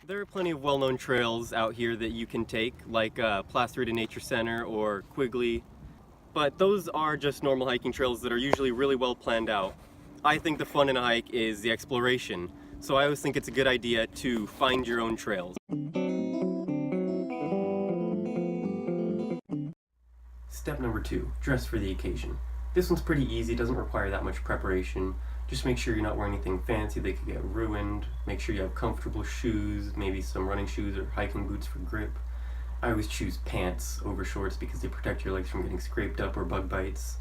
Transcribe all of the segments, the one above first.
There are plenty of well-known trails out here that you can take, like Placerita Nature Center or Quigley, but those are just normal hiking trails that are usually really well planned out. I think the fun in a hike is the exploration, so I always think it's a good idea to find your own trails. Step number 2, dress for the occasion. This one's pretty easy, doesn't require that much preparation. Just make sure you're not wearing anything fancy that could get ruined. Make sure you have comfortable shoes, maybe some running shoes or hiking boots for grip. I always choose pants over shorts because they protect your legs from getting scraped up or bug bites.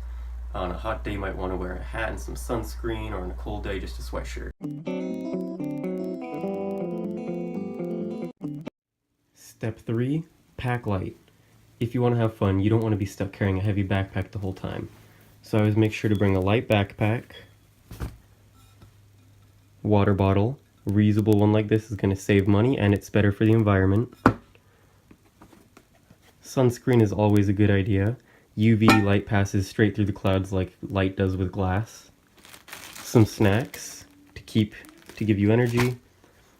On a hot day, you might want to wear a hat and some sunscreen, or on a cold day, just a sweatshirt. Step 3, pack light. If you want to have fun, you don't want to be stuck carrying a heavy backpack the whole time. So I always make sure to bring a light backpack, water bottle. A reusable one like this is going to save money and it's better for the environment. Sunscreen is always a good idea. UV light passes straight through the clouds like light does with glass. Some snacks to give you energy.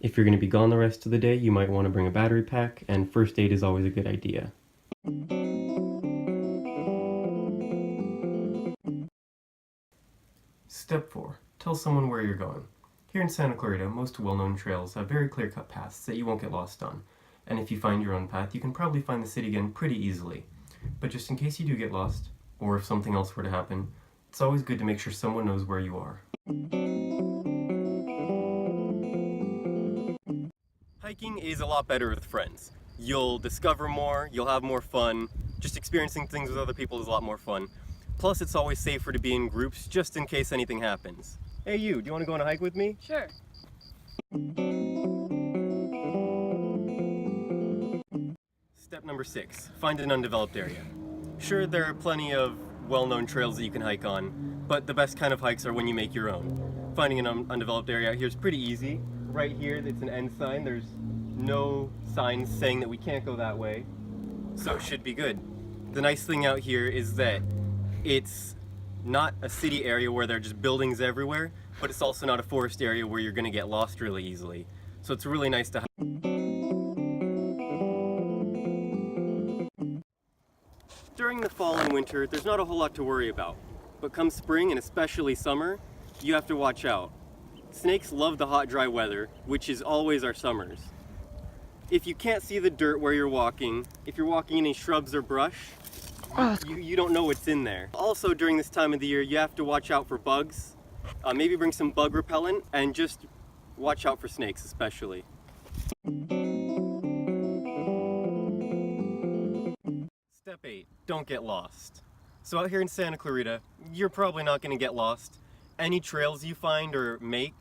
If you're going to be gone the rest of the day, you might want to bring a battery pack, and first aid is always a good idea. Step 4. Tell someone where you're going. Here in Santa Clarita, most well-known trails have very clear-cut paths that you won't get lost on. And if you find your own path, you can probably find the city again pretty easily. But just in case you do get lost, or if something else were to happen, it's always good to make sure someone knows where you are. Hiking is a lot better with friends. You'll discover more, you'll have more fun. Just experiencing things with other people is a lot more fun. Plus, it's always safer to be in groups just in case anything happens. Hey you, do you want to go on a hike with me? Sure. Step number 6, find an undeveloped area. Sure, there are plenty of well-known trails that you can hike on, but the best kind of hikes are when you make your own. Finding an undeveloped area out here is pretty easy. Right here, it's an end sign. There's no signs saying that we can't go that way, so it should be good. The nice thing out here is that it's not a city area where there are just buildings everywhere, but it's also not a forest area where you're going to get lost really easily. So it's really nice to During the fall and winter, there's not a whole lot to worry about. But come spring, and especially summer, you have to watch out. Snakes love the hot, dry weather, which is always our summers. If you can't see the dirt where you're walking, if you're walking in any shrubs or brush, you don't know what's in there. Also, during this time of the year, you have to watch out for bugs. Maybe bring some bug repellent, and just watch out for snakes especially. Step 8, don't get lost. So out here in Santa Clarita, you're probably not going to get lost. Any trails you find or make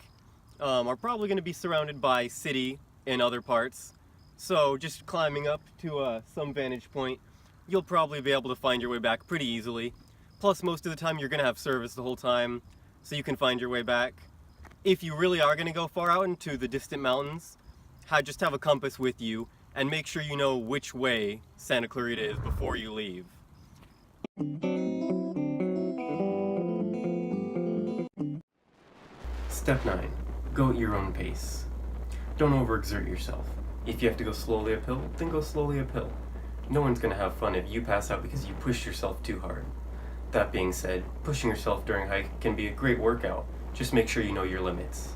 are probably going to be surrounded by city and other parts. So just climbing up to some vantage point, you'll probably be able to find your way back pretty easily. Plus, most of the time you're going to have service the whole time, so you can find your way back. If you really are going to go far out into the distant mountains, just have a compass with you and make sure you know which way Santa Clarita is before you leave. Step 9. Go at your own pace. Don't overexert yourself. If you have to go slowly uphill, then go slowly uphill. No one's going to have fun if you pass out because you push yourself too hard. That being said, pushing yourself during a hike can be a great workout. Just make sure you know your limits.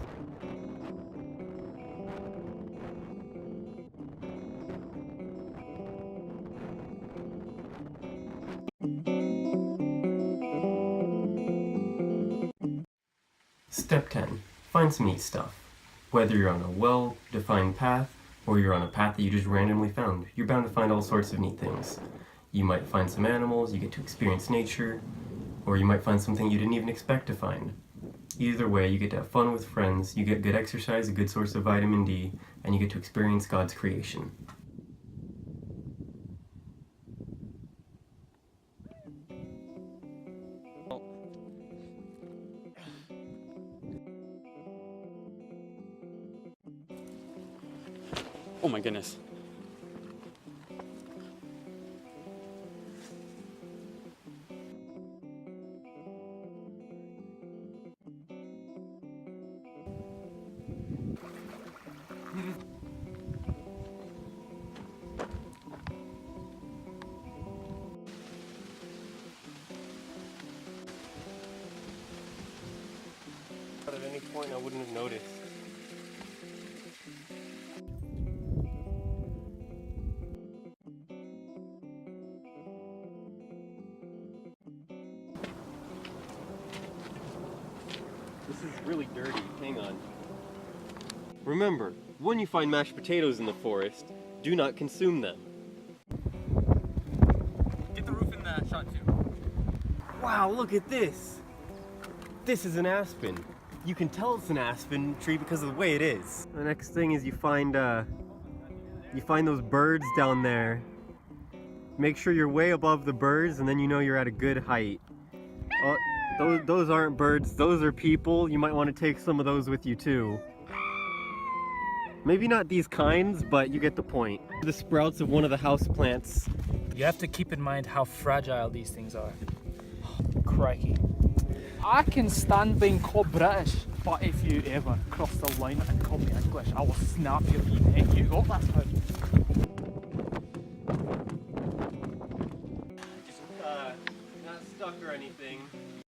Step 10. Find some neat stuff. Whether you're on a well-defined path, or you're on a path that you just randomly found, you're bound to find all sorts of neat things. You might find some animals, you get to experience nature, or you might find something you didn't even expect to find. Either way, you get to have fun with friends, you get good exercise, a good source of vitamin D, and you get to experience God's creation. Oh my goodness. but at any point I wouldn't have noticed. This is really dirty. Hang on. Remember, when you find mashed potatoes in the forest, do not consume them. Get the roof in the shot too. Wow, look at this! This is an aspen. You can tell it's an aspen tree because of the way it is. The next thing is you find those birds down there. Make sure you're way above the birds, and then you know you're at a good height. Oh, those aren't birds, those are people. You might want to take some of those with you too. Maybe not these kinds, but you get the point. The sprouts of one of the house plants. You have to keep in mind how fragile these things are. Crikey. I can stand being called British, but if you ever cross the line and call me English, I will snap your wee neck. You got that,